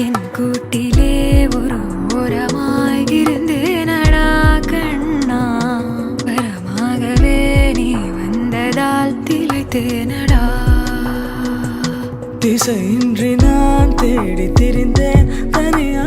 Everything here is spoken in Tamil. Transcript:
என் கூட்டிலே ஒரு ஓரமாய் இருந்தேனடா கண்ணா, வரமாகவே நீ வந்ததால் திளைத்தேனடா. திசையின்றி நான் தேடி திரிந்தேன் தனியா